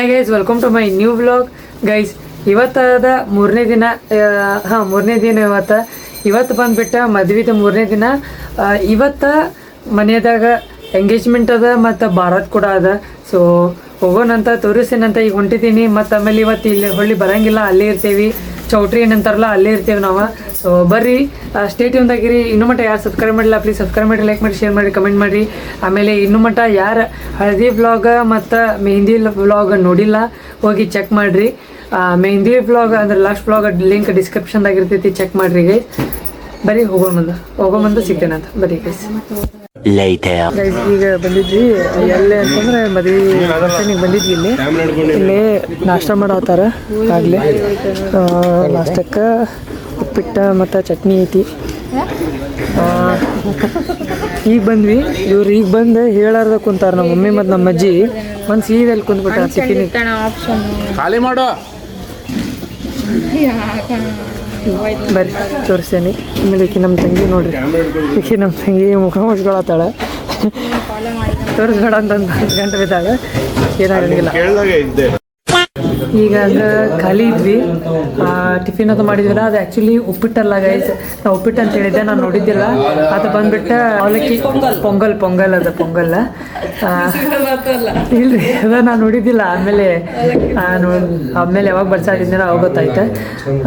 Hi guys, welcome to my new vlog. Guys, ಇವತ್ತಾದ ಮೂರನೇ ದಿನ. ಮೂರನೇ ದಿನ ಇವತ್ತು ಬಂದುಬಿಟ್ಟು ಮದುವೆದು ಮೂರನೇ ದಿನ. ಇವತ್ತು ಮನೆಯದಾಗ ಎಂಗೇಜ್ಮೆಂಟ್ ಅದ ಮತ್ತು ಬಾರಾತ್ ಕೂಡ ಅದ. ಸೊ ಹೋಗೋಣಂತ ತೋರಿಸ್ತೇನಂತ ಈಗ ಹೊಂಟಿದ್ದೀನಿ. ಮತ್ತು ಆಮೇಲೆ ಇವತ್ತು ಇಲ್ಲಿ ಹೊಳ್ಳಿ ಬರೋಂಗಿಲ್ಲ, ಅಲ್ಲೇ ಇರ್ತೀವಿ. ಚೌಟ್ರಿ ಏನಂತಾರಲ್ಲ ಅಲ್ಲೇ ಇರ್ತೀವಿ ನಾವು. ಸೊ ಬರ್ರಿ, ಸ್ಟೇ ಟ್ಯೂನ್ ಆಗಿರಿ. ಇನ್ನೂ ಮಟ್ಟ ಯಾರು ಸಬ್ಸ್ಕ್ರೈಬ್ ಮಾಡಿಲ್ಲ ಪ್ಲೀಸ್ ಸಬ್ಸ್ಕ್ರೈಬ್ ಮಾಡಿ, ಲೈಕ್ ಮಾಡಿ, ಶೇರ್ ಮಾಡಿ, ಕಮೆಂಟ್ ಮಾಡಿರಿ. ಆಮೇಲೆ ಇನ್ನೂ ಮಟ್ಟ ಯಾರು ಹಳದಿ ವ್ಲಾಗ್ ಮತ್ತು ಮೆಹಂದಿ ವ್ಲಾಗ್ ನೋಡಿಲ್ಲ ಹೋಗಿ ಚೆಕ್ ಮಾಡಿರಿ. ಮೆಹಂದಿ ವ್ಲಾಗ್ ಅಂದರೆ ಲಾಸ್ಟ್ ವ್ಲಾಗ್ ಲಿಂಕ್ ಡಿಸ್ಕ್ರಿಪ್ಷನ್ದಾಗ ಇರ್ತೈತಿ, ಚೆಕ್ ಮಾಡಿರಿ ಗೈಸ್. ಬರೀ ಹೋಗೋ ಮುಂದೆ ಸಿಗ್ತೇನಂತ ಬರೀ ಗೈಸ್. ಗೈಸ್ ಈಗ ಬಂದಿದ್ವಿ ಎಲ್ಲೇ ಅಂತಂದ್ರೆ ಮದುವೆ ಫಂಕ್ಷನಿಗೆ ಬಂದಿದ್ವಿ. ಇಲ್ಲಿ ನಾಷ್ಟ ಮಾಡತ್ತಾರ. ಆಗಲೇ ನಾಷ್ಟಕ್ಕೆ ಉಪ್ಪಿಟ್ಟು ಮತ್ತು ಚಟ್ನಿ ಐತಿ. ಈಗ ಬಂದ್ವಿ. ಇವ್ರು ಈಗ ಬಂದು ಹೇಳಾರ್ದ ಕುಂತಾರ ನಮ್ಮ ಮಮ್ಮಿ ಮತ್ತು ನಮ್ಮ ಅಜ್ಜಿ. ಒಂದು ಸೀದಲ್ಲಿ ಕುಂತ್ಬಿಟ್ಟ ಟಿಫಿನಿಗೆ. ಖಾಲಿ ಮಾಡೋ ಬರ್ರಿ ತೋರಿಸ್ತೇನೆ. ಆಮೇಲೆ ಈಕಿ ನಮ್ಮ ತಂಗಿ ನೋಡ್ರಿ, ಈಕಿ ನಮ್ಮ ತಂಗಿ ಮುಖ ಮುಚ್ಕೊಳತ್ತಾಳ. ತೋರಿಸ್ಬೇಡ ಅಂತಂದು ಗಂಟೆ ಬಿದ್ದಾಗ ಏನಾಗಂಗಿಲ್ಲ. ಈಗ ಅಂದ್ರೆ ಖಾಲಿ ಇದ್ವಿ. ಟಿಫಿನ್ ಅದು ಮಾಡಿದ್ವಿಲ್ಲ, ಅದು ಆ್ಯಕ್ಚುಲಿ ಉಪ್ಪಿಟ್ಟಲ್ಲ ಗೈಸ್. ನಾವು ಉಪ್ಪಿಟ್ಟು ಅಂತ ಹೇಳಿದ್ದೆ, ನಾನು ನೋಡಿದ್ದಿಲ್ಲ. ಅದು ಬಂದ್ಬಿಟ್ಟು ಅವಲಕ್ಕಿ ಪೊಂಗಲ್ ಅದ ಪೊಂಗಲ್ ಇಲ್ರಿ, ಅದ ನಾನು ನೋಡಿದ್ದಿಲ್ಲ. ಆಮೇಲೆ ಯಾವಾಗ ಬರ್ಸಾಡಿದ್ದೆ ಅವಾಗ ಗೊತ್ತಾಯ್ತು.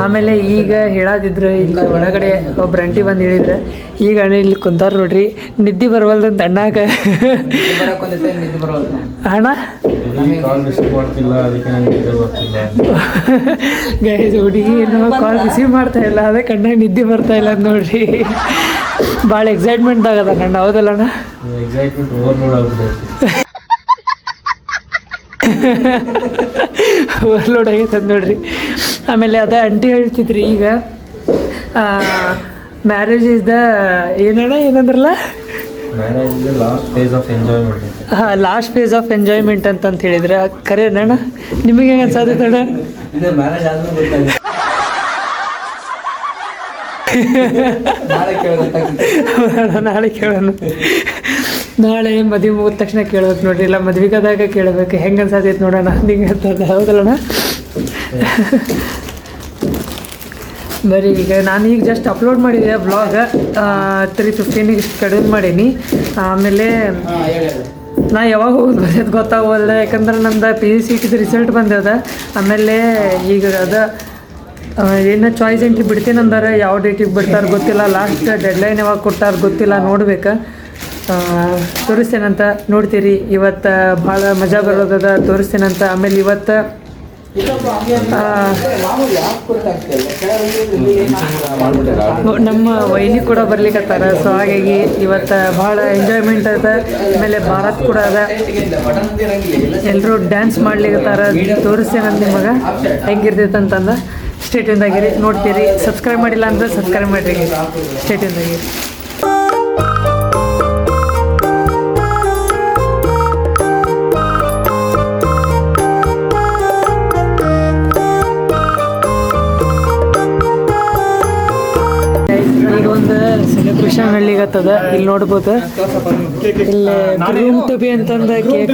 ಆಮೇಲೆ ಈಗ ಹೇಳಾದಿದ್ರು ಇಲ್ಲಿ ಒಳಗಡೆ ಒಬ್ರು ಅಂಟಿ ಬಂದು ಹೇಳಿದ್ರೆ, ಈಗ ಅಣ್ಣ ಇಲ್ಲಿ ಕುಂತಾರ ನೋಡ್ರಿ. ನಿದ್ದೆ ಬರವಲ್ದಂತ ಅಣ್ಣಾಗ. ಅಣ್ಣ ಗೈಸ್, ಹುಡುಗಿ ಏನೋ ಕಾಲ್ ರಿಸೀವ್ ಮಾಡ್ತಾ ಇಲ್ಲ, ಅದಕ್ಕೆ ಅಣ್ಣ ನಿದ್ದೆ ಬರ್ತಾ ಇಲ್ಲ ಅಂತ ನೋಡ್ರಿ. ಭಾಳ ಎಕ್ಸೈಟ್ಮೆಂಟ್ ಆಗದ ಅಣ್ಣ, ಹೌದಲ್ಲ ಅಣ್ಣ? ಓವರ್ಲೋಡ್ ಆಗೈತದ ನೋಡ್ರಿ. ಆಮೇಲೆ ಅದ ಅಂಟಿ ಹೇಳ್ತಿದ್ರಿ ಈಗ ಮ್ಯಾರೇಜ್ ಇಸ್ ದ ಏನಂದ್ರಲ್ಲ, ಲಾಸ್ಟ್ ಫೇಸ್ ಆಫ್ ಎಂಜಾಯ್ಮೆಂಟ್ ಅಂತ ಹೇಳಿದ್ರೆ ಕರೆಯೋಣ. ನಿಮಗೆ ಹೆಂಗೆ ಅನ್ಸಾದೈತೆ ಅಣ್ಣ? ನಾಳೆ ಕೇಳೋಣ. ನಾಳೆ ಮದುವೆ ಮುಗಿದ ತಕ್ಷಣ ಕೇಳ್ಬೇಕು ನೋಡ್ರಿ, ಇಲ್ಲ ಮದ್ವೆಗದಾಗ ಕೇಳಬೇಕು. ಹೆಂಗೆ ಅನ್ಸಾದೈತೆ ನೋಡೋಣ ಹಿಂಗೆ ಅಂತಂದ, ಹೌದಲ್ಲಣ್ಣ? ಬರೀ ಈಗ ನಾನು ಈಗ ಜಸ್ಟ್ ಅಪ್ಲೋಡ್ ಮಾಡಿದ್ದೆ ವ್ಲಾಗ್. 3:15 ಇಷ್ಟು ಕಡಿಮೆ ಮಾಡೀನಿ. ಆಮೇಲೆ ನಾ ಯಾವಾಗ ಹೋಗೋದು ಬರೋದು ಗೊತ್ತಾಗೋಲ್ಲ, ಯಾಕಂದ್ರೆ ನಂದು PUC ರಿಸಲ್ಟ್ ಬಂದದ. ಆಮೇಲೆ ಈಗ ಏನು ಚಾಯ್ಸ್ ಎಂಟ್ರಿ ಬಿಡ್ತೀನಿ ಅಂದರೆ ಯಾವ ಡೇಟಿಗೆ ಬಿಡ್ತಾರೆ ಗೊತ್ತಿಲ್ಲ. ಲಾಸ್ಟ್ ಡೆಡ್ಲೈನ್ ಯಾವಾಗ ಕೊಟ್ಟಾರ ಗೊತ್ತಿಲ್ಲ, ನೋಡ್ಬೇಕು. ತೋರಿಸ್ತೇನಂತ ನೋಡ್ತೀರಿ. ಇವತ್ತು ಭಾಳ ಮಜಾ ಬರೋದದ, ತೋರಿಸ್ತೇನಂತ. ಆಮೇಲೆ ಇವತ್ತು ನಮ್ಮ ವೈನಿ ಕೂಡ ಬರ್ಲಿಕ್ಕತ್ತಾರ. ಸೊ ಹಾಗಾಗಿ ಇವತ್ತು ಭಾಳ ಎಂಜಾಯ್ಮೆಂಟ್ ಅದ. ಆಮೇಲೆ ಭಾರತ್ ಕೂಡ ಅದ, ಎಲ್ಲರೂ ಡ್ಯಾನ್ಸ್ ಮಾಡ್ಲಿಕ್ಕತ್ತಾರ. ತೋರಿಸ್ತೇನಂತ ನಿಮಗೆ ಹೆಂಗಿರ್ತೈತೆ ಅಂತಂದು. ಸ್ಟೇಟ್ಯೂನ್ದಾಗಿರಿ, ನೋಡ್ತೀರಿ. ಸಬ್ಸ್ಕ್ರೈಬ್ ಮಾಡಿಲ್ಲ ಅಂದ್ರೆ ಸಬ್ಸ್ಕ್ರೈಬ್ ಮಾಡಿರಿ, ಸ್ಟೇಟ್ಯೂನ್ದಾಗಿರಿ. ಈಗ ಒಂದು ಸೆಲೆಬ್ರೇಷನ್ ನಡೀಗತ್ತದ, ಇಲ್ಲಿ ನೋಡ್ಬೋದು. ಇಲ್ಲಿ ಗ್ರೂಮ್ ಟು ಬಿ ಅಂತಂದ ಕೇಕ್.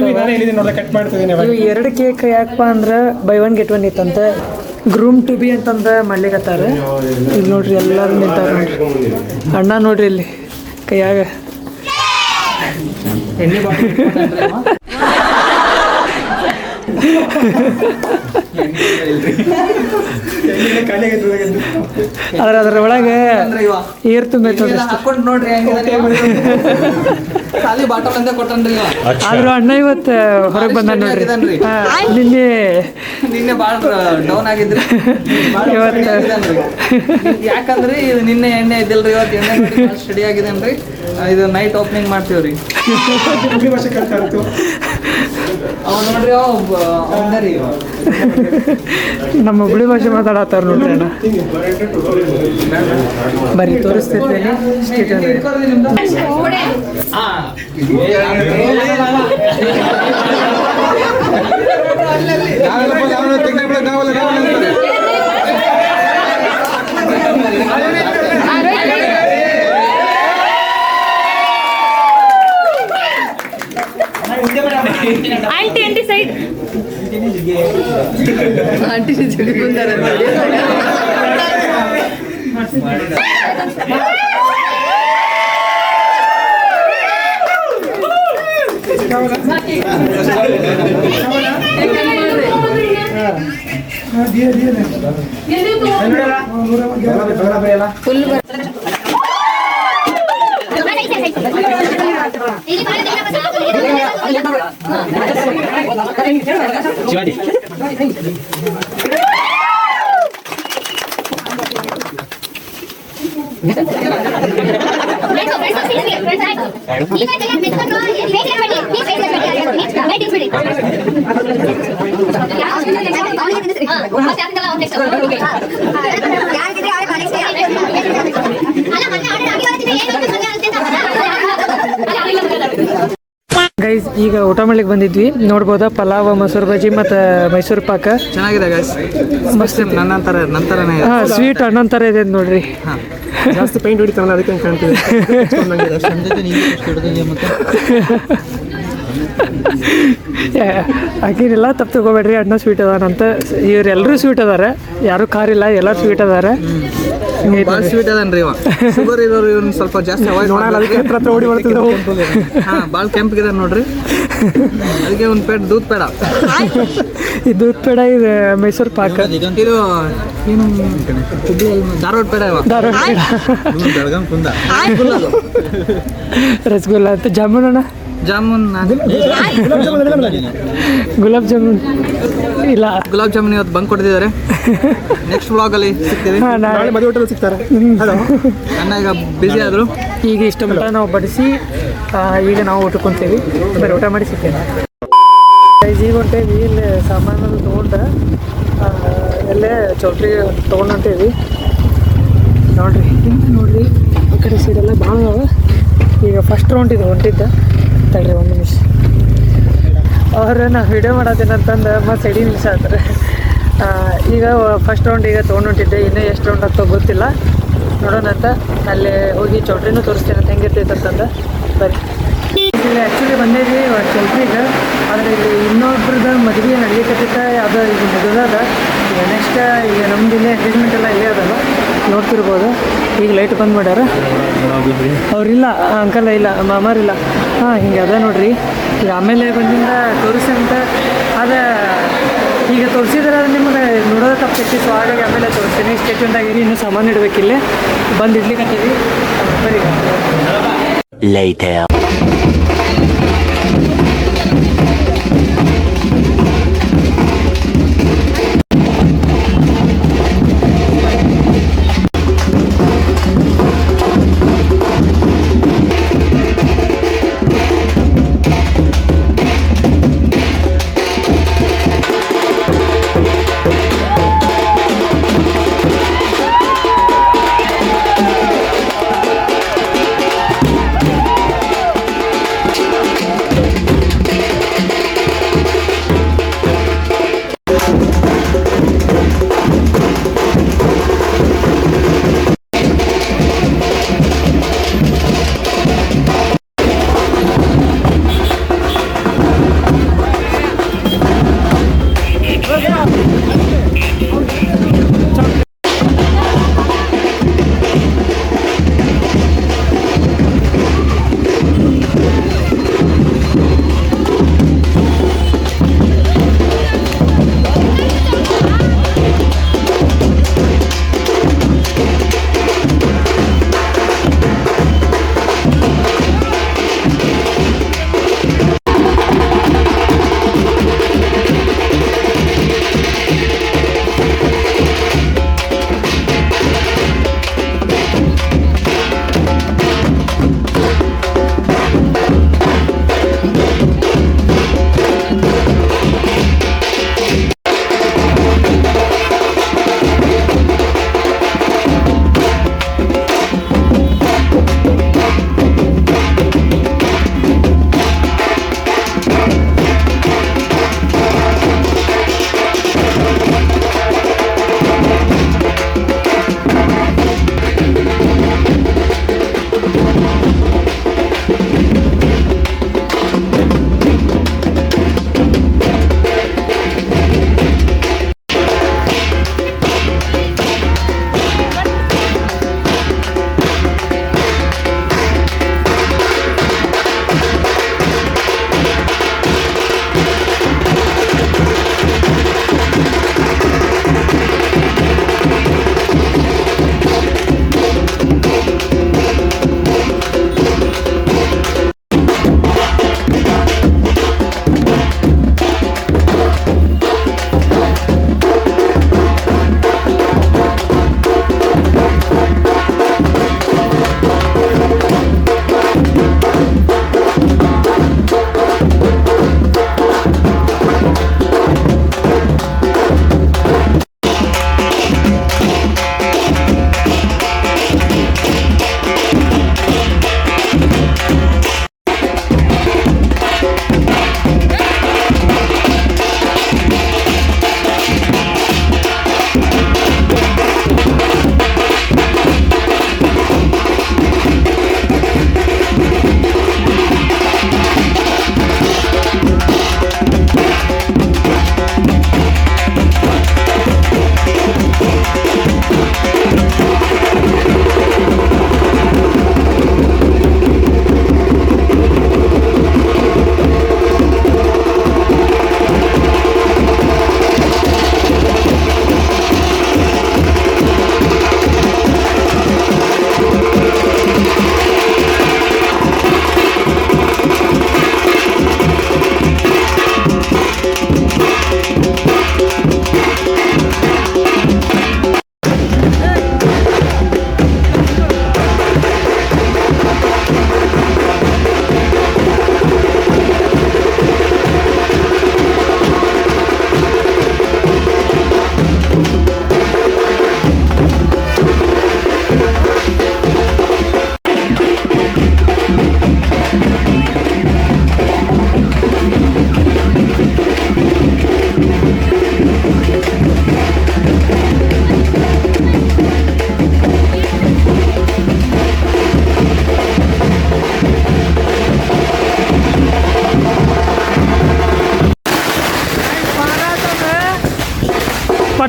ಇವು 2 ಕೇಕ್ ಯಾಕಪ್ಪ ಅಂದ್ರೆ ಬೈ 1 get 1 ಇತ್ತಂತ. ಗ್ರೂಮ್ ಟು ಬಿ ಅಂತಂದ ಮಾಡ್ಲಿಕತ್ತಾರ. ಇಲ್ಲಿ ನೋಡ್ರಿ ಎಲ್ಲರೂ ನಿಂತಾರ ನೋಡ್ರಿ. ಅಣ್ಣ ನೋಡ್ರಿ ಇಲ್ಲಿ ಕೈಯಾಗ ಅದ್ರ ಒಳಗೆ ಏರ್ ತುಂಬೈತೆ ನೋಡ್ರಿ. ಆದ್ರೂ ಅಣ್ಣ ಇವತ್ತು ಹೊರಗೆ ಬಂದ ನೋಡ್ರಿ. ನಿನ್ನೆ ಭಾಳ ಡೌನ್ ಆಗಿದ್ರಿ ಯಾಕಂದ್ರೆ ಇದು ನಿನ್ನೆ ಎಣ್ಣೆ ಇದ್ದಿಲ್ರಿ, ಇವತ್ತು ಎಣ್ಣೆ ಸ್ಟಡಿ ಆಗಿದೇನ್ರಿ. ಇದು ನೈಟ್ ಓಪನಿಂಗ್ ಮಾಡ್ತೀವ್ರಿ. ಅವ್ ನೋಡ್ರಿ, ನಮ್ಮ ಹುಬ್ಳಿ ಭಾಷೆ ಮಾತಾಡತ್ತಾರ ನೋಡ್ರಿ ಅಣ್ಣ. ಬರೀ ತೋರಿಸ್ತಿರ್ತೇನೆ. Auntie side. ಗೈಸ್ ಈಗ ಊಟ ಮಾಡ್ಲಿಕ್ಕೆ ಬಂದಿದ್ವಿ, ನೋಡ್ಬೋದಾ ಪಲಾವ್, ಮೊಸರು ಬಜ್ಜಿ ಮತ್ತು ಮೈಸೂರು ಪಾಕ ಚೆನ್ನಾಗಿದೆ ಗೈಸ್, ಮಸ್ತ್ ನಂತರನೇ ಸ್ವೀಟ್ ಅಣ್ಣನ ಥರ ಇದೆ ನೋಡ್ರಿ. ಜಾಸ್ತಿ ಪೈಂಟ್ ಹೊಡಿತಾವಲ್ಲ ಅದಕ್ಕೆ ಕಾಣ್ತಿದೆ. ಹಾಗೇನಿಲ್ಲ, ತಪ್ಪು ತಗೋಬೇಡ್ರಿ, ಅಣ್ಣ ಸ್ವೀಟ್ ಅದಾನಂತ. ಇವರೆಲ್ಲರೂ ಸ್ವೀಟ್ ಅದಾರ, ಯಾರು ಕಾರಿಲ್ಲ, ಎಲ್ಲರೂ ಸ್ವೀಟ್ ಅದಾರ. ಭಾಳ ಸ್ವೀಟ್ ಅದನ್ರಿ ಇವ. ಶುಗರ್ ಇರೋರು ಇವ್ನ ಸ್ವಲ್ಪ ಜಾಸ್ತಿ ಅವಾಯ್ಡ್ ಹತ್ರ ಓಡಿ ಬರ್ತಿದ್ದೆ. ಹಾಂ ಭಾಳ ಕೆಂಪಿಗಿದೆ ನೋಡ್ರಿ, ಅದಕ್ಕೆ ಒಂದು ಪೇಟ್ ದೂದ್ ಪೇಡ. ಇದು ದೂದ್ ಪೇಡ, ಇದು ಮೈಸೂರು ಪಾಕ, ಇದು ಏನು ಧಾರವಾಡ ಪೇಡ ಇವ. ಧಾರವಾಡ ಪೇಡ, ರಸಗುಲ್ಲ ಅಂತ. ಜಾಮೂನ್ ಅಣ್ಣ, ಜಾಮೂನ್ ಗುಲಾಬ್ ಜಾಮೂನ್ ಇಲ್ಲ, ಗುಲಾಬ್ ಜಾಮೂನ್ ಇವತ್ತು ಬಂಕ್ ಕೊಡ್ತಿದ್ದಾರೆ. ನೆಕ್ಸ್ಟ್ ವ್ಲಾಗಲ್ಲಿ ಸಿಗ್ತೀವಿ. ನಾಳೆ ಮದುವೆ ಹೋಟೆಲ್ ಸಿಗ್ತಾರೆ. ಅಣ್ಣ ಈಗ ಬ್ಯುಸಿ ಆದರು. ಈಗ ಇಷ್ಟ ಮಟ್ಟ ನಾವು ಬಡಿಸಿ ಈಗ ನಾವು ಊಟ ಕುಂತೀವಿ, ಬರೀ ಊಟ ಮಾಡಿ ಸಿಗ್ತೇವೆ. ಈಗ ಹೊಂಟೇವಿ, ಇಲ್ಲಿ ಸಾಮಾನು ತೊಗೊಂಡು ಎಲ್ಲೇ ಚೌಟ್ರಿ ತೊಗೊಂಡು ಹೊಂಟೇವಿ. ನೋಡ್ರಿ ನೋಡ್ರಿ, ಆ ಕಡೆ ಸೈಡೆಲ್ಲ ಭಾಳ ಅವ. ಈಗ ಫಸ್ಟ್ ರೌಂಡ್ ಇದು ಹೊಂಟಿದ್ದ, ತಡ್ರಿ ಒಂದು ನಿಮಿಷ. ಅವ್ರು ನಾ ವಿಡಿಯೋ ಮಾಡತ್ತೇನೆ ಅಂತಂದು ಮತ್ತು ಸೈಡಿಗೆ ನಿಲ್ಸಾತಾರೆ. ಈಗ ಫಸ್ಟ್ ರೌಂಡ್ ಈಗ ತೊಗೊಂಡು ಹೊಂಟಿದ್ದೆ, ಇನ್ನೂ ಎಷ್ಟು ರೌಂಡ್ ಆಗ್ತೋ ಗೊತ್ತಿಲ್ಲ, ನೋಡೋಣ ಅಂತ. ಅಲ್ಲಿ ಹೋಗಿ ಚೌಟ್ರಿನೂ ತೋರಿಸ್ತೇನೆ ಅಂತ ಹೆಂಗಿರ್ತೈತೆ ಅಂತಂದು. ಬರೀ ಇಲ್ಲಿ ಆ್ಯಕ್ಚುಲಿ ಬಂದೇವಿ ಚೌಟ್ರಿಗೆ, ಆದರೆ ಇಲ್ಲಿ ಇನ್ನೊಬ್ರದ್ದು ಮದುವೆ ನಡೀಕತ್ತಿತ್ತ, ಅದು ಈಗ ಮುಗಿದದ. ಈಗ ನೆಕ್ಸ್ಟ್ ಈಗ ನಮ್ದು ಇಲ್ಲೇ ಎಂಗೇಜ್ಮೆಂಟ್ ಎಲ್ಲ ಇಲ್ಲೇ ಅದಲ್ಲ, ನೋಡ್ತಿರ್ಬೋದು. ಈಗ ಲೈಟ್ ಬಂದ್ ಮಾಡ್ಯಾರ, ಅವ್ರಿಲ್ಲ, ಅಂಕಲ್ ಇಲ್ಲ, ಮಾಮಾರಿಲ್ಲ. ಹಾಂ ಹಿಂಗೆ ಅದ ನೋಡ್ರಿ. ಈಗ ಆಮೇಲೆ ಬಂದಿಂದ ತೋರಿಸಿ ಅಂತ ಅದು ಈಗ ತೋರಿಸಿದ್ರೆ ಅದು ನಿಮಗೆ ನೋಡೋದು ತಪ್ಪಿತ್ತು. ಸೊ ಹಾಗಾಗಿ ಆಮೇಲೆ ತೋರಿಸ್ತೀನಿ. ಸ್ಟೇಟ್ಮೆಂಟಾಗಿರಿ, ಇನ್ನೂ ಸಾಮಾನು ಇಡಬೇಕಿಲ್ಲೇ ಬಂದು ಇಡ್ಲಿಕ್ಕಂತೀವಿ. ಬರೀ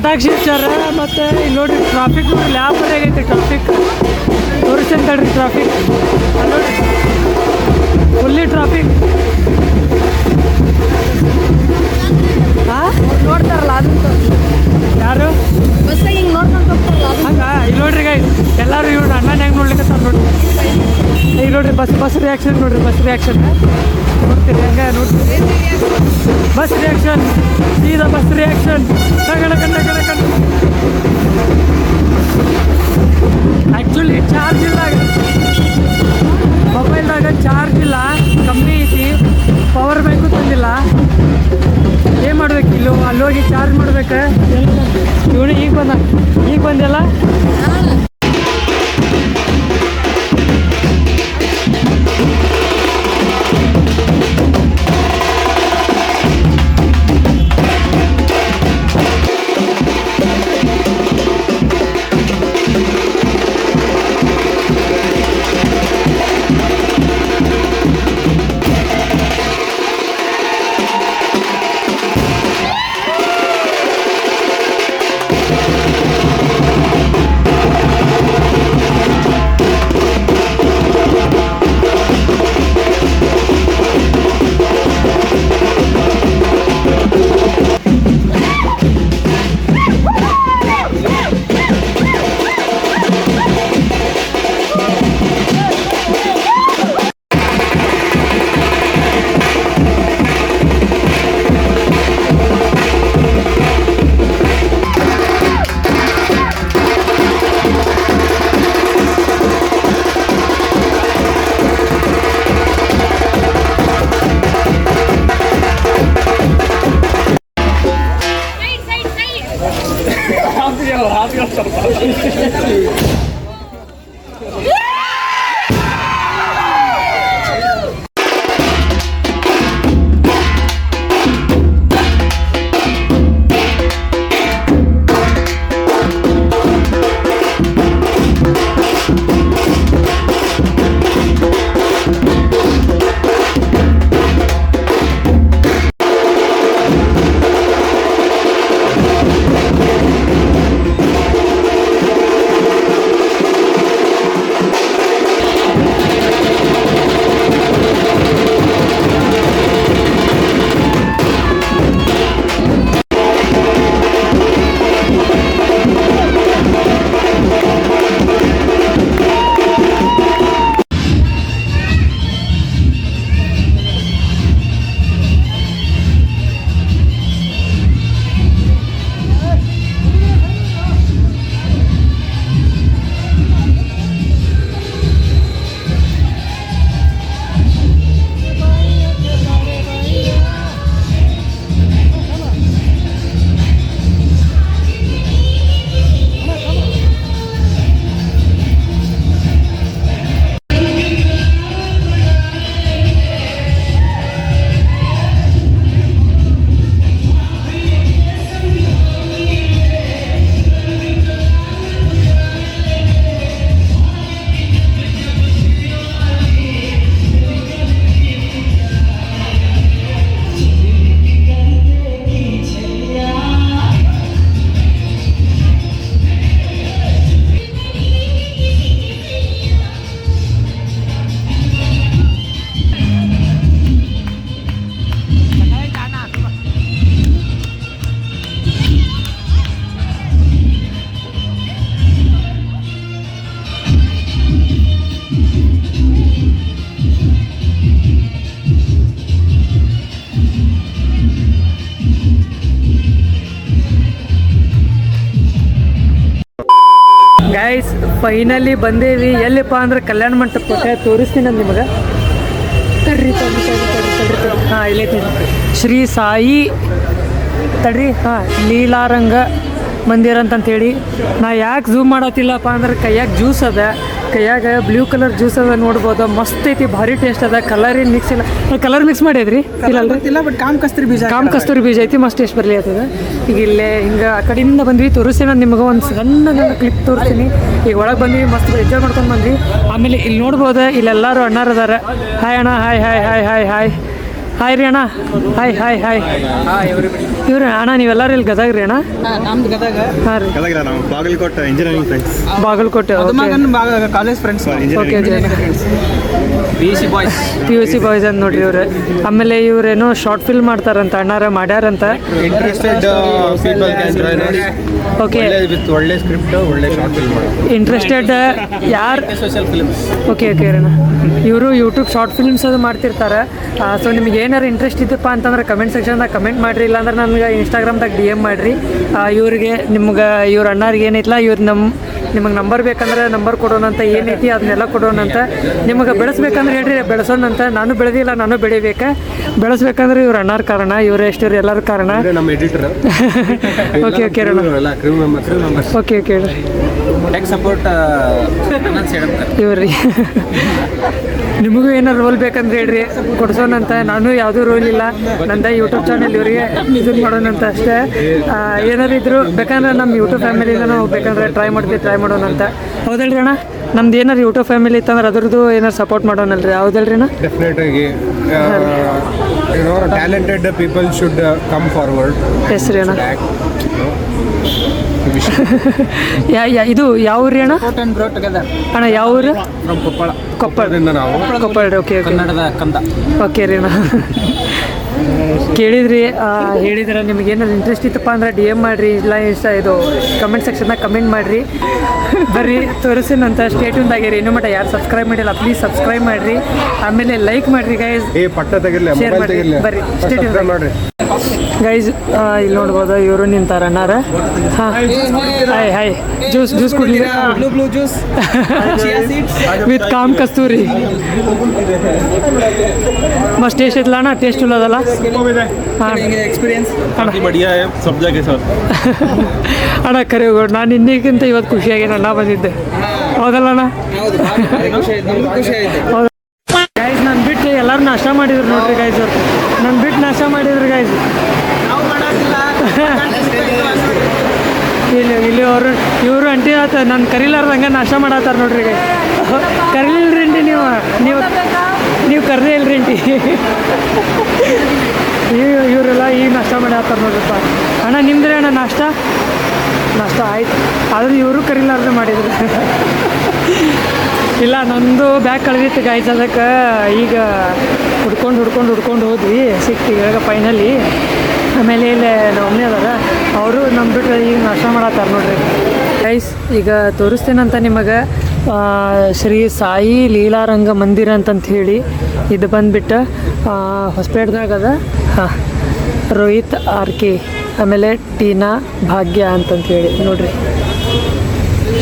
ಪಟಾಕ್ಷಿ ಹಚ್ಚಾರ. ಮತ್ತು ಇಲ್ಲಿ ನೋಡ್ರಿ ಟ್ರಾಫಿಕ್ ನೋಡ್ರಿ ಯಾವ ಕಡೆ ಆಗೈತೆ ಟ್ರಾಫಿಕ್ ತೋರಿಸ್ತೇನೆ ತಡ್ರಿ. ಟ್ರಾಫಿಕ್ ನೋಡ್ರಿ ಫುಲ್ಲಿ ಟ್ರಾಫಿಕ್. ಹಾಂ ನೋಡ್ತಾರಲ್ಲ ಅದು ಯಾರು ಬಸ್ಸಾಗ ಹಿಂಗೆ ನೋಡ್ಕೊಂಡು ಹೋಗ್ತಾರಲ್ಲ ಅದು. ಹಂಗ ಇಲ್ಲಿ ನೋಡ್ರಿ ಗೈ ಎಲ್ಲರೂ ಇವ್ರು ಅಣ್ಣನ ಹೆಂಗೆ ನೋಡ್ಲಿಕ್ಕೆ ನೋಡ್ರಿ. ಈಗ ನೋಡ್ರಿ ಬಸ್ ರಿಯಾಕ್ಷನ್ ನೋಡ್ರಿ. ಬಸ್ ರಿಯಾಕ್ಷನ್ ನೋಡ್ತೀರಿ ಹೆಂಗೆ ನೋಡ್ತೀರಿ. ಬಸ್ ರಿಯಾಕ್ಷನ್ ಸೀದಾ ಬಸ್ ರಿಯಾಕ್ಷನ್ ಕಣ ಆ್ಯಕ್ಚುಲಿ ಚಾರ್ಜ್ ಇಲ್ಲ ಮೊಬೈಲ್ದಾಗ, ಚಾರ್ಜ್ ಇಲ್ಲ, ಕಮ್ಮಿ ಐತಿ, ಪವರ್ ಬ್ಯಾಂಕು ತಂದಿಲ್ಲ. ಏನು ಮಾಡ್ಬೇಕು ಇಲ್ಲಿ ಅಲ್ಲೋಗಿ ಚಾರ್ಜ್ ಮಾಡ್ಬೇಕು. ಇವನು ಈಗ ಬಂದೆಲ್ಲ. Guys finally ಬಂದೇವಿ. ಎಲ್ಲಿಪ್ಪ ಅಂದ್ರೆ ಕಲ್ಯಾಣ ಮಂಟಪಕ್ಕೆ ತೋರಿಸ್ತೀನಿ ನಾನು ನಿಮಗೆ. ತಡ್ರಿ ಹಾಂ ಇಲ್ಲೈತಿ ಶ್ರೀ ಸಾಯಿ ತಡ್ರಿ ಹಾಂ ಲೀಲಾರಂಗ ಮಂದಿರ ಅಂತಂತೇಳಿ. ನಾ ಯಾಕೆ ಝೂಮ್ ಮಾಡತ್ತಿಲ್ಲಪ್ಪ ಅಂದ್ರೆ ಕೈಯಾಗ ಜ್ಯೂಸ್ ಅದ, ಕೈಯಾಗ ಬ್ಲೂ ಕಲರ್ ಜ್ಯೂಸ್ ಅದ ನೋಡ್ಬೋದು. ಮಸ್ತ್ ಐತಿ, ಭಾರಿ ಟೇಸ್ಟ್ ಅದ. ಕಲರ್ ಏನು ಮಿಕ್ಸ್ ಇಲ್ಲ. ಕಲರ್ ಮಿಕ್ಸ್ ಮಾಡಿದ್ರಿ ಇಲ್ಲ ಬಟ್ ಕಾಮ್ ಕಸ್ತೂರಿ ಬೀಜ ಐತಿ. ಮಸ್ತ್ ಟೇಸ್ಟ್ ಬರಲಿ ಆಗ್ತದೆ. ಈಗ ಇಲ್ಲೇ ಹಿಂಗೆ ಆ ಕಡೆಯಿಂದ ಬಂದ್ವಿ. ತೋರಿಸ್ತೀನಿ ನಾನು ನಿಮಗೆ ಒಂದು ಸಣ್ಣ ಕ್ಲಿಪ್ ತೋರಿಸ್ತೀನಿ. ಈಗ ಒಳಗೆ ಬಂದ್ವಿ, ಮಸ್ತ್ ಎಂಜಾಯ್ ಮಾಡ್ಕೊಂಡು ಬಂದ್ವಿ. ಆಮೇಲೆ ಇಲ್ಲಿ ನೋಡ್ಬೋದು, ಇಲ್ಲೆಲ್ಲರೂ ಅಣ್ಣಾರು ಅದಾರ. ಹಾಯ್ ಅಣ್ಣ, hi hi hi hi hi hi ರೀ ಅಣ್ಣ. Hi hi hi. ಇವ್ರು ಅಣ್ಣ ನೀವೆಲ್ಲರೂ ಇಲ್ಲಿ ಗದಗ ರೀ ಅಣ್ಣ? ನಮ್ದು ಗದಗ. ಹಾಂ ರೀ. ಗದಗ ನಾವು Bagalkote engineering friends. Bagalkote. College friends. Okay PUC boys ಅಂತ ನೋಡ್ರಿ ಇವ್ರು. ಆಮೇಲೆ ಇವ್ರೇನೋ ಶಾರ್ಟ್ ಫಿಲ್ಮ್ ಮಾಡ್ತಾರಂತ ಅಣ್ಣಾರ ಮಾಡ್ಯಾರಂತ. Interested people can join us. Okay. With ಒಳ್ಳೆ ಸ್ಕ್ರಿಪ್ಟ್ ಒಳ್ಳೆ ಶಾರ್ಟ್ ಫಿಲ್ಮ್ ಮಾಡಿ. ಇಂಟ್ರೆಸ್ಟೆಡ್ ಯಾರು? Social films. ಓಕೆ ಓಕೆ ಅಣ್ಣ. ಇವರು ಯೂಟ್ಯೂಬ್ ಶಾರ್ಟ್ ಫಿಲ್ಮ್ಸ್ ಅದು ಮಾಡ್ತಿರ್ತಾರೆ. ಸೊ ನಿಮ್ಗೆ ಏನಾರು ಇಂಟ್ರೆಸ್ಟ್ ಇದ್ದಪ್ಪ ಅಂತಂದ್ರೆ ಕಮೆಂಟ್ ಸೆಕ್ಷನ್ದಾಗ ಕಮೆಂಟ್ ಮಾಡಿರಿ, ಇಲ್ಲಾಂದ್ರೆ ನನಗೆ ಇನ್ಸ್ಟಾಗ್ರಾಮ್ದಾಗ DM ಮಾಡಿರಿ. ಇವ್ರಿಗೆ ನಿಮ್ಗೆ ಇವ್ರ ಅಣ್ಣಾರಿಗೆ ಏನೈತಿಲ್ಲ ಇವ್ರು ನಿಮಗೆ ನಂಬರ್ ಬೇಕಂದ್ರೆ ನಂಬರ್ ಕೊಡೋಣಂತ, ಏನೈತಿ ಅದನ್ನೆಲ್ಲ ಕೊಡೋಣಂತ. ನಿಮಗೆ ಬೆಳೆಸ್ಬೇಕಂದ್ರೆ ಹೇಳ್ರಿ, ಬೆಳೆಸೋಣಂತ. ನಾನು ಬೆಳೆದಿಲ್ಲ, ನಾನು ಬೆಳಿಬೇಕು. ಬೆಳೆಸ್ಬೇಕಂದ್ರೆ ಇವ್ರ ಅಣ್ಣಾರ ಕಾರಣ, ಇವ್ರು ಎಷ್ಟಿವ್ರು ಎಲ್ಲರ ಕಾರಣ. ನಮ್ಮ ಎಡಿಟರ್. ಓಕೆ ಓಕೆ ಅಣ್ಣ. ಎಲ್ಲ ಕ್ರೂ ಮೆಂಬರ್ಸ್. ಓಕೆ ಓಕೆ ಹೇಳ್ರಿ. ಟೆಕ್ ಸಪೋರ್ಟ್ ಇವ್ರಿ. ನಿಮಗೂ ಏನಾರು ರೋಲ್ ಬೇಕಂದ್ರೆ ಹೇಳ್ರಿ, ಕೊಡ್ಸೋಣಂತ. ನಾನು ಯಾವುದೂ ರೋಲ್ ಇಲ್ಲ, ನಂದು ಯೂಟ್ಯೂಬ್ ಚಾನಲ್ ಇವರಿಗೆ ಇದು ಮಾಡೋಣಂತ ಅಷ್ಟೇ. ಏನಾರು ಇದ್ರು ಬೇಕಂದ್ರೆ ನಮ್ಮ ಯೂಟ್ಯೂಬ್ ಫ್ಯಾಮಿಲಿನ ನಾವು ಬೇಕಂದ್ರೆ ಟ್ರೈ ಮಾಡೋಣಂತ. ಹೌದಲ್ರಿ ಅಣ್ಣ? ನಮ್ದು ಏನಾರು ಯೂಟ್ಯೂಬ್ ಫ್ಯಾಮಿಲಿ ಇತ್ತಂದ್ರೆ ಅದ್ರದ್ದು ಏನಾರು ಸಪೋರ್ಟ್ ಮಾಡೋಣಲ್ರಿ? ಹೌದಲ್ರಿ ಅಣ್ಣ? ಡೆಫಿನೆಟ್ ಆಗಿ talented people should come forward. Yes ರೀ ಅಣ್ಣ. ಇದು ಯಾವ ಊರಿ ಅಣ್ಣ? ಅಣ್ಣ ಯಾವ ಊರು? ಕೊಪ್ಪಳದಿಂದ ನಾವು. ಕೊಪ್ಪಳ ರೀ. ಓಕೆ ಕನ್ನಡದ ಕಂದ. ಓಕೆ ರೀ ಅಣ್ಣ. ಕೇಳಿದ್ರಿ, ಹೇಳಿದ್ರೆ ನಿಮ್ಗೆ ಏನಾದ್ರು ಇಂಟ್ರೆಸ್ಟ್ ಇತ್ತಪ್ಪ ಅಂದ್ರೆ DM ಮಾಡಿರಿ, ಇಲ್ಲ ಇದು ಕಮೆಂಟ್ ಸೆಕ್ಷನ್ನಾಗ ಕಮೆಂಟ್ ಮಾಡಿರಿ. ಬರ್ರಿ ತೋರಿಸಿನಂತ ಸ್ಟೇಟ್ಯೂನ್ದಾಗಿರಿ. ಇನ್ನೂ ಮಟ್ಟ ಯಾರು ಸಬ್ಸ್ಕ್ರೈಬ್ ಮಾಡಿಲ್ಲ ಪ್ಲೀಸ್ ಸಬ್ಸ್ಕ್ರೈಬ್ ಮಾಡಿರಿ, ಆಮೇಲೆ ಲೈಕ್ ಮಾಡಿರಿ ಗೈಸ್, ಶೇರ್ ಮಾಡಿರಿ. ಬರ್ರಿ ಸ್ಟೇಟ್ಯೂನ್ ಮಾಡಿರಿ ಗೈಸ್. ಇಲ್ಲಿ ನೋಡ್ಬೋದು ಇವರು ನಿಂತಾರ ಅಣ್ಣಾರ. ಹಾಂ ಹಾಯ್ ಹಾಯ್. ಜ್ಯೂಸ್ ಕುಡ್ಲಿ ಬ್ಲೂ ಜ್ಯೂಸ್ ವಿತ್ ಕಾಮ್ ಕಸ್ತೂರಿ. ಮಸ್ತ್ ಟೇಸ್ಟ್ ಐತಲ್ಲ ಅಣ್ಣ? ಟೇಸ್ಟ್ ಇಲ್ಲದಲ್ಲ? ಹಾಂ ಎಕ್ಸ್ಪೀರಿಯನ್ಸ್ ಅಣ್ಣ ಕರೆ ಹೋಗೋಣ. ನಾನು ಇನ್ನಿಗಿಂತ ಇವತ್ತು ಖುಷಿಯಾಗೇನು ಅಣ್ಣ ಬಂದಿದ್ದೆ. ಹೌದಲ್ಲ ಅಣ್ಣ? ಹೌದು ಗೈಸ್. ನಾನು ಬಿಟ್ಟು ಎಲ್ಲರೂ ನಾಷ್ಟ ಮಾಡಿದ್ರು ನೋಡ್ರಿ ಗೈಸ್. ಅವ್ರು ನಾನು ಬಿಟ್ಟು ನಾಷ್ಟ ಮಾಡಿದ್ರು ಗೈಸ್. ಇಲ್ಲಿ ಇವರು ಅಂಟಿ ಆತ ನಾನು ಕರೀಲಾರ್ದಂಗೆ ನಾಷ್ಟ ಮಾಡತ್ತಾರ ನೋಡ್ರಿ ಗೈಸ್. ಕರೀಲಿಲ್ರಿ ಅಂಟಿ ನೀವು ಕರ್ದೇ ಇಲ್ರಿ ಅಂಟಿ. ಇವರೆಲ್ಲ ಈಗ ನಾಷ್ಟ ಮಾಡತ್ತಾರ ನೋಡ್ರಿಪ್ಪ. ಅಣ್ಣ ನಿಮ್ದ್ರಿ ಅಣ್ಣ ನಾಷ್ಟ ಆಯ್ತು, ಆದ್ರೆ ಇವರು ಕರೀಲಾರ್ದೆ ಮಾಡಿದ್ರು. ಇಲ್ಲ ನಂದು ಬ್ಯಾಗ್ ಕಳೆದಿತ್ತು ಗೈಸ್, ಅದಕ್ಕೆ ಈಗ ಹುಡ್ಕೊಂಡು ಹೋದ್ವಿ, ಸಿಕ್ತು ಇವಾಗ ಫೈನಲಿ. ಆಮೇಲೆ ಇಲ್ಲೇ ಒಮ್ಮೆ ಅದಾರ ಅವರು ನಮ್ಮ ಬಿಟ್ಟರೆ ಈಗ ನಾಷ್ಟ ಮಾಡತ್ತಾರ ನೋಡ್ರಿ ಗೈಸ್. ಈಗ ತೋರಿಸ್ತೇನಂತ ನಿಮಗೆ ಶ್ರೀ ಸಾಯಿ ಲೀಲಾರಂಗ ಮಂದಿರ ಅಂತಂತ ಹೇಳಿ. ಇದು ಬಂದುಬಿಟ್ಟು ಹೊಸಪೇಟೆದಾಗ ಅದ. ಹಾಂ, ರೋಹಿತ್ RK, ಆಮೇಲೆ ಟೀನಾ ಭಾಗ್ಯ ಅಂತಂತ ಹೇಳಿ ನೋಡ್ರಿ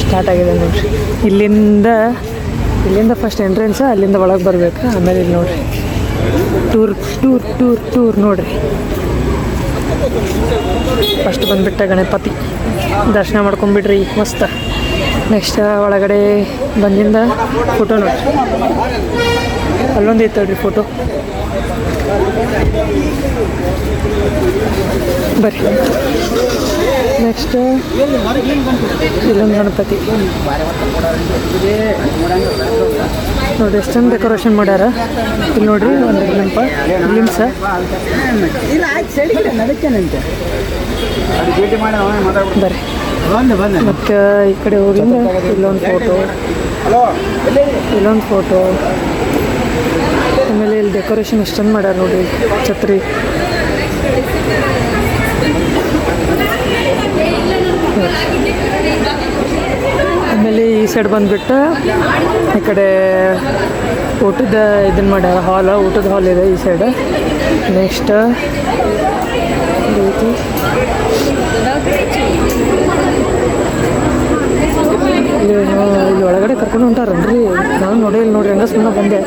ಸ್ಟಾರ್ಟ್ ಆಗಿದೆ ನೋಡ್ರಿ. ಇಲ್ಲಿಂದ ಫಸ್ಟ್ ಎಂಟ್ರೆನ್ಸ್, ಅಲ್ಲಿಂದ ಒಳಗೆ ಬರ್ಬೇಕು. ಆಮೇಲೆ ಇಲ್ಲಿ ನೋಡ್ರಿ ಟೂರ್ ನೋಡ್ರಿ. ಫಸ್ಟ್ ಬಂದುಬಿಟ್ಟ ಗಣಪತಿ ದರ್ಶನ ಮಾಡ್ಕೊಂಬಿಡ್ರಿ ಮಸ್ತ್. ನೆಕ್ಸ್ಟ್ ಒಳಗಡೆ ಬಂದಿಂದ ಫೋಟೋ ನೋಡ್ರಿ, ಅಲ್ಲೊಂದು ಐತೆ ನೋಡ್ರಿ ಫೋಟೋ. ಬರ್ರಿ ನೆಕ್ಸ್ಟ್ ಇಲ್ಲೊಂದು ಗಣಪತಿ ನೋಡ್ರಿ ಎಷ್ಟು ಚಂದ ಡೆಕೋರೇಷನ್ ಮಾಡ್ಯಾರ. ಇಲ್ಲಿ ನೋಡ್ರಿ ಒಂದು ಲಿಮ್ಸ. ಬರ್ರಿ ಮತ್ತು ಈ ಕಡೆ ಹೋಗಿಂದ ಇಲ್ಲೊಂದು ಫೋಟೋ. ಆಮೇಲೆ ಇಲ್ಲಿ ಡೆಕೋರೇಷನ್ ಎಷ್ಟು ಚಂದ ಮಾಡ್ಯಾರ ನೋಡಿ, ಛತ್ರಿ. ಆಮೇಲೆ ಈ ಸೈಡ್ ಬಂದುಬಿಟ್ಟು ಈ ಕಡೆ ಊಟದ ಇದನ್ನು ಮಾಡ್ಯಾರ, ಊಟದ ಹಾಲ್ ಇದೆ ಈ ಸೈಡ್. ನೆಕ್ಸ್ಟ್ ಇಲ್ಲಿ ಒಳಗಡೆ ಕರ್ಕೊಂಡು ಹೊಂಟಾರನ್ರಿ. ನಾನು ನೋಡಿಲ್ಲ ನೋಡ್ರಿ, ಹಂಗ ಸುಮ್ಮನೆ ಬಂದೆ.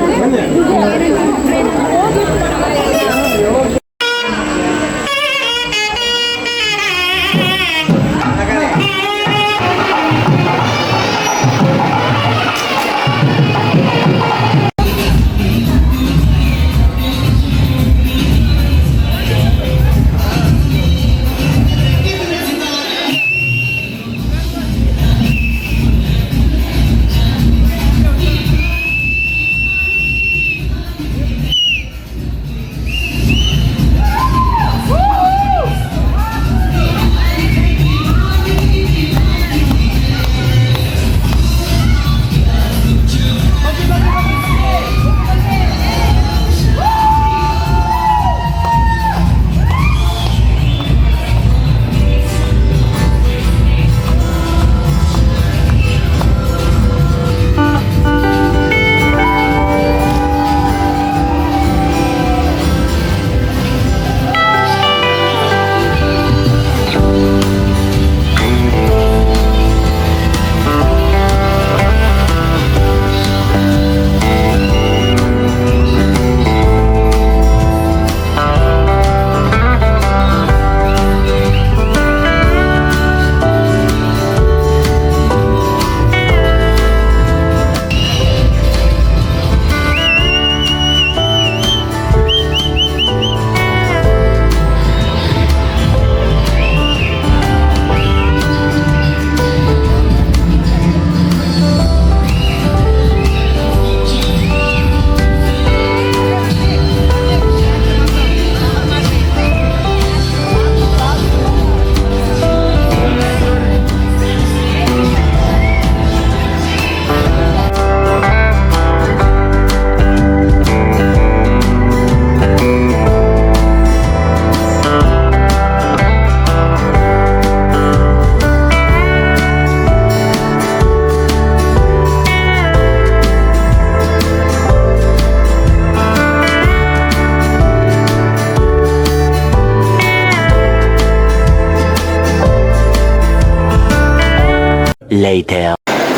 later.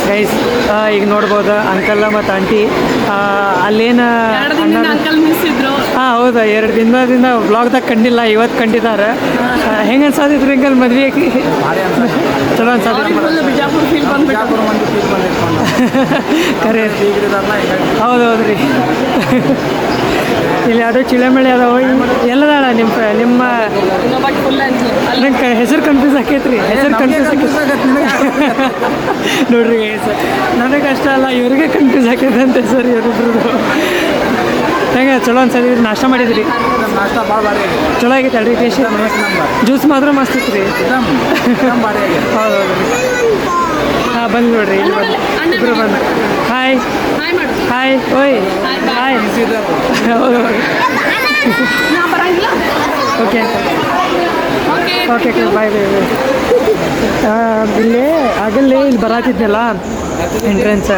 ಗೈಸ್ ಈಗ ನೋಡ್ಬೋದು ಅಂಕಲ್ ಮತ್ತು ಆಂಟಿ ಅಲ್ಲೇನು ಅಂಕಲ್ ಮಿಸ್ ಇದ್ರು. ಹಾಂ ಹೌದಾ, 2 ದಿನದಿಂದ ವ್ಲಾಗ್ದಾಗ ಕಂಡಿಲ್ಲ, ಇವತ್ತು ಕಂಡಿದ್ದಾರೆ. ಹೆಂಗೆ ಅನ್ಸಾದಿತ್ತು ರೀ ಅಂಕಲ್ ಮದ್ವೆ ಚಲೋ ಅನ್ಸಾದಿತ್ತು? ಬಿಜಾಪುರ ಫೀಲ್ ಬಂದ್ಬಿಟ್ಟು ಕರೆ ಹೌದು ಹೌದ್ರಿ. ಇಲ್ಲಿ ಯಾವುದೋ ಚಿಳೆಮಳೆ ಅದಾವ ಎಲ್ಲದಾಳ ನಿಮ್ಮ ನಂಗೆ ಹೆಸರು ಕನ್ಫ್ಯೂಸ್ ಆಕೈತ್ರಿ, ಹೆಸರು ಕನ್ಫ್ಯೂಸ್ ಆಕೈತಿ ನೋಡ್ರಿ ಗೈಸ್. ನನಗೆ ಅಷ್ಟ ಅಲ್ಲ, ಇವ್ರಿಗೆ ಕನ್ಫ್ಯೂಸ್ ಆಕೈತೆ ಸರ್ ಇವರಿಬ್ರದ್ದು. ಹೆಂಗೆ ಚಲೋ ಅನ್ಸರಿ? ನಾಷ್ಟ ಮಾಡಿದ್ರಿ? ನಾಷ್ಟ ಭಾಳ ಭಾರಿ ಆಗಿದೆ. ಚಲೋ ಆಗೈತೆ ಅಲ್ರಿ ಟೇಸ್ಟ್? ಜ್ಯೂಸ್ ಮಾತ್ರ ಮಸ್ತ್ ಇತ್ತು ರೀ. ಭಾರಿ ಆಗಿದೆ. ಹೌದು ಹೌದು. ಹಾಂ ಬಂದು ನೋಡ್ರಿ, ಇಲ್ಲಿ ಬಂದು ಇಬ್ಬರು ಬಂದು ಹಾಯ್ ಹಾಯ್ ಓಯ್ ಹಾಯ್. ಹೌದು ಓಕೆ ಓಕೆ ಬಾಯ್ ಬಾಯ್ ಬಾಯ್. ಇಲ್ಲೇ ಆಗಲ್ಲೇ ಇಲ್ಲಿ ಬರಾತಿದ್ನಲ್ಲ ಎಂಟ್ರೆನ್ಸ್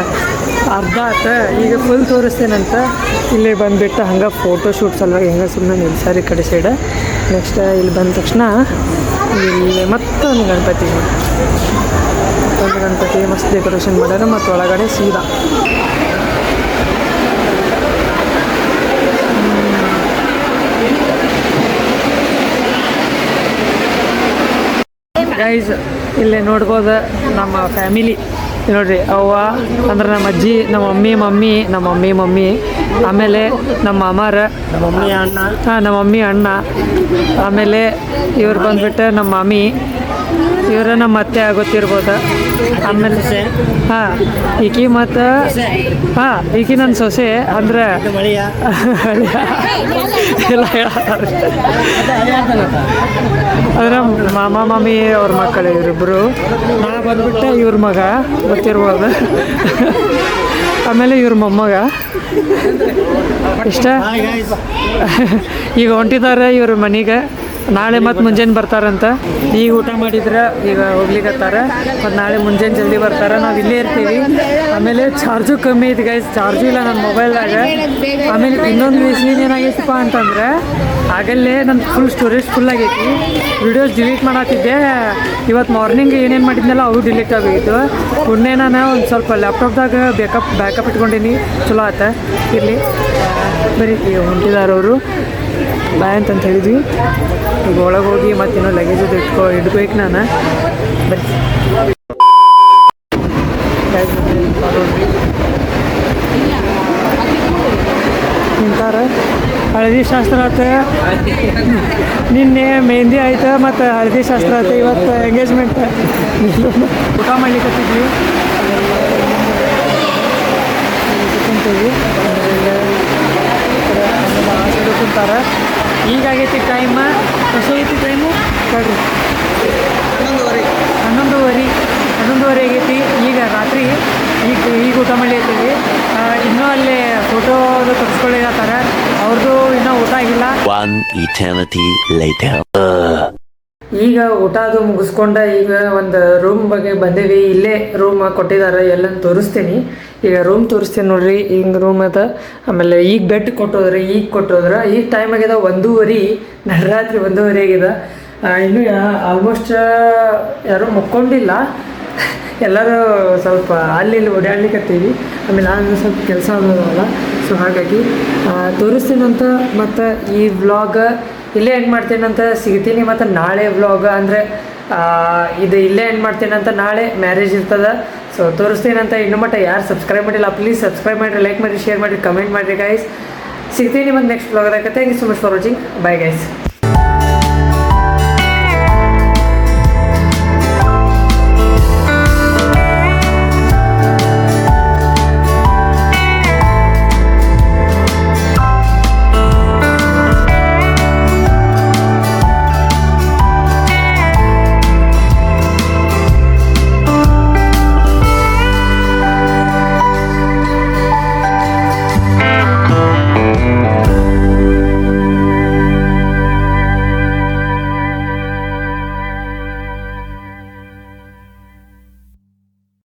ಅರ್ಧ ಆತ, ಈಗ ಫುಲ್ ತೋರಿಸ್ತೇನಂತ ಇಲ್ಲಿ ಬಂದುಬಿಟ್ಟು ಹಂಗೆ ಫೋಟೋ ಶೂಟ್ ಸಲುವಾಗಿ ಹೆಂಗೆ ಸುಮ್ಮನೆ ನಿಲ್ಸಾರಿ ಕಡೆ ಸೈಡ್. ನೆಕ್ಸ್ಟ್ ಇಲ್ಲಿ ಬಂದ ತಕ್ಷಣ ಇಲ್ಲಿ ಮತ್ತೊಂದು ಗಣಪತಿ ಮಸ್ತ್ ಡೆಕೋರೇಷನ್ ಮಾಡ್ಯಾರ ಮತ್ತು ಒಳಗಡೆ ಸೀದಾ ಗೈಸ್ ಇಲ್ಲೇ ನೋಡ್ಬೋದು ನಮ್ಮ ಫ್ಯಾಮಿಲಿ ನೋಡ್ರಿ. ಅವ್ವ ಅಂದ್ರೆ ನಮ್ಮ ಅಜ್ಜಿ, ನಮ್ಮ ಮಮ್ಮಿ ಆಮೇಲೆ ನಮ್ಮ ಮಾಮಾರ, ನಮ್ಮ ಮಮ್ಮಿ ಅಣ್ಣ, ಆಮೇಲೆ ಇವ್ರು ಬಂದ್ಬಿಟ್ಟು ನಮ್ಮ ಮಾಮಿ, ಇವ್ರ ನಮ್ಮ ಅತ್ತೆ ಆಗುತ್ತಿರ್ಬೋದು. ಆಮೇಲೆ ಹಾಂ ಈಕಿ ಮತ್ತು ಹಾಂ ಈಕಿ ನನ್ನ ಸೊಸೆ ಅಂದ್ರೆ ಎಲ್ಲ ಹೇಳ್ತಾರೆ. ಅಂದ್ರೆ ಮಾಮ ಮಾಮಿ ಅವ್ರ ಮಕ್ಕಳು ಇವರಿಬ್ಬರು. ನಾ ಬಂದ್ಬಿಟ್ಟೆ ಇವ್ರ ಮಗ ಗೊತ್ತಿರ್ಬೋದು. ಆಮೇಲೆ ಇವ್ರ ಮೊಮ್ಮಗ. ಇಷ್ಟ ಈಗ ಹೊಂಟಿದ್ದಾರೆ ಇವ್ರ ಮನೆಗೆ. ನಾಳೆ ಮತ್ತು ಮುಂಜಾನೆ ಬರ್ತಾರಂತ. ಈಗ ಊಟ ಮಾಡಿದ್ರೆ ಈಗ ಹೋಗ್ಲಿಕ್ಕತ್ತಾರ, ಮತ್ತು ನಾಳೆ ಮುಂಜಾನೆ ಜಲ್ದಿ ಬರ್ತಾರೆ. ನಾವು ಇಲ್ಲೇ ಇರ್ತೀವಿ. ಆಮೇಲೆ ಚಾರ್ಜು ಕಮ್ಮಿ ಐತಿ ಗೈಸ್, ಚಾರ್ಜು ಇಲ್ಲ ನನ್ನ ಮೊಬೈಲ್ದಾಗ. ಆಮೇಲೆ ಇನ್ನೊಂದು ವಿಷಯ ಏನಾಗೈತಪ್ಪ ಅಂತಂದ್ರೆ ಆಗಲ್ಲೇ ನನ್ನ ಫುಲ್ ಸ್ಟೋರೇಜ್ ಫುಲ್ ಆಗೈತಿ. ವಿಡಿಯೋಸ್ ಡಿಲೀಟ್ ಮಾಡತ್ತಿದ್ದೆ. ಇವತ್ತು ಮಾರ್ನಿಂಗ್ ಏನೇನು ಮಾಡಿದ್ನಲ್ಲ ಅವು ಡಿಲೀಟ್ ಆಗಿತ್ತು. ಪುಣ್ಯ ನಾನು ಒಂದು ಸ್ವಲ್ಪ ಲ್ಯಾಪ್ಟಾಪ್ದಾಗ ಬ್ಯಾಕಪ್ ಇಟ್ಕೊಂಡೀನಿ, ಚಲೋ ಆತ. ಇರಲಿ ಬರೀ ಹೊಂಟಿದಾರವರು ಬಾಯ್ ಅಂತ ಹೇಳಿದ್ವಿ. ಈಗ ಒಳಗೆ ಹೋಗಿ ಮತ್ತಿನ್ನೂ ಲಗೇಜ್ ಇಟ್ಕೋಬೇಕು ನಾನು. ಬರೀ ನಿಂತಾರ. ಹಳದಿ ಶಾಸ್ತ್ರ ಆತ, ನಿನ್ನೆ ಮೆಹಂದಿ ಆಯ್ತು ಮತ್ತು ಹಳದಿ ಶಾಸ್ತ್ರ ಆಯ್ತು. ಇವತ್ತು ಎಂಗೇಜ್ಮೆಂಟ್. ಊಟ ಮಾಡ್ಲಿಕ್ಕತ್ತಿದ್ವಿ ಕುಂತೀವಿ. ಆಮೇಲೆ ಕುಂತಾರೆ. ಈಗಾಗೈತಿ ಟೈಮ್, ಎಷ್ಟು ಐತಿ ಟೈಮು ಕೊಡ್ರಿ? 11:30 ಆಗೈತಿ. ಈಗ ರಾತ್ರಿ ಈಗ ಊಟ ಮಾಡ್ಲಿರ್ತೀವಿ. ಇನ್ನೂ ಅಲ್ಲಿ ಫೋಟೋ ತರಿಸ್ಕೊಳ್ಳಿಕತ್ತಾರ. ಅವ್ರದ್ದು ಇನ್ನೂ ಊಟ ಆಗಿಲ್ಲ. One eternity later. ಈಗ ಊಟ ಅದು ಮುಗಿಸ್ಕೊಂಡ ಈಗ ಒಂದು ರೂಮ್ ಬಗ್ಗೆ ಬಂದೇವಿ. ಇಲ್ಲೇ ರೂಮ್ ಕೊಟ್ಟಿದ್ದಾರೆ, ಎಲ್ಲನೂ ತೋರಿಸ್ತೀನಿ. ಈಗ ರೂಮ್ ತೋರಿಸ್ತೀನಿ ನೋಡ್ರಿ. ಹಿಂಗೆ ರೂಮ್ ಅದ. ಆಮೇಲೆ ಈಗ ಬೆಡ್ ಕೊಟ್ಟೋದ್ರೆ ಈಗ ಟೈಮ್ ಆಗ್ಯದ 1:30, ನಡರಾತ್ರಿ 1:30 ಆಗ್ಯದ. ಇನ್ನೂ ಆಲ್ಮೋಸ್ಟ್ ಯಾರೂ ಮುಕ್ಕೊಂಡಿಲ್ಲ, ಎಲ್ಲರೂ ಸ್ವಲ್ಪ ಅಲ್ಲಿ ಓಡಾಡ್ಲಿಕ್ಕತ್ತೀವಿ. ಆಮೇಲೆ ನಾನು ಸ್ವಲ್ಪ ಕೆಲಸ ಆಗೋದಲ್ಲ, ಸೊ ಹಾಗಾಗಿ ತೋರಿಸ್ತೀನಂತ. ಮತ್ತು ಈ ವ್ಲಾಗ್ ಇಲ್ಲೇ ಎಂಡ್ ಮಾಡ್ತೀನಂತ ಸಿಗ್ತೀನಿ. ಮತ್ತು ನಾಳೆ ವ್ಲಾಗ್ ಅಂದರೆ ಇದು ಇಲ್ಲೇ ಎಂಡ್ ಮಾಡ್ತೀನಂತ. ನಾಳೆ ಮ್ಯಾರೇಜ್ ಇರ್ತದೆ, ಸೊ ತೋರಿಸ್ತೀನಂತ. ಇನ್ನೂ ಮಟ್ಟ ಯಾರು ಸಬ್ಸ್ಕ್ರೈಬ್ ಮಾಡಿಲ್ಲ ಪ್ಲೀಸ್ ಸಬ್ಸ್ಕ್ರೈಬ್ ಮಾಡಿರಿ, ಲೈಕ್ ಮಾಡಿರಿ, ಶೇರ್ ಮಾಡಿರಿ, ಕಮೆಂಟ್ ಮಾಡಿರಿ ಗೈಸ್. ಸಿಗ್ತೀನಿ ಮತ್ತು ನೆಕ್ಸ್ಟ್ ವ್ಲಾಗ್ದಾಗ. Thank you so much for watching. Bye guys.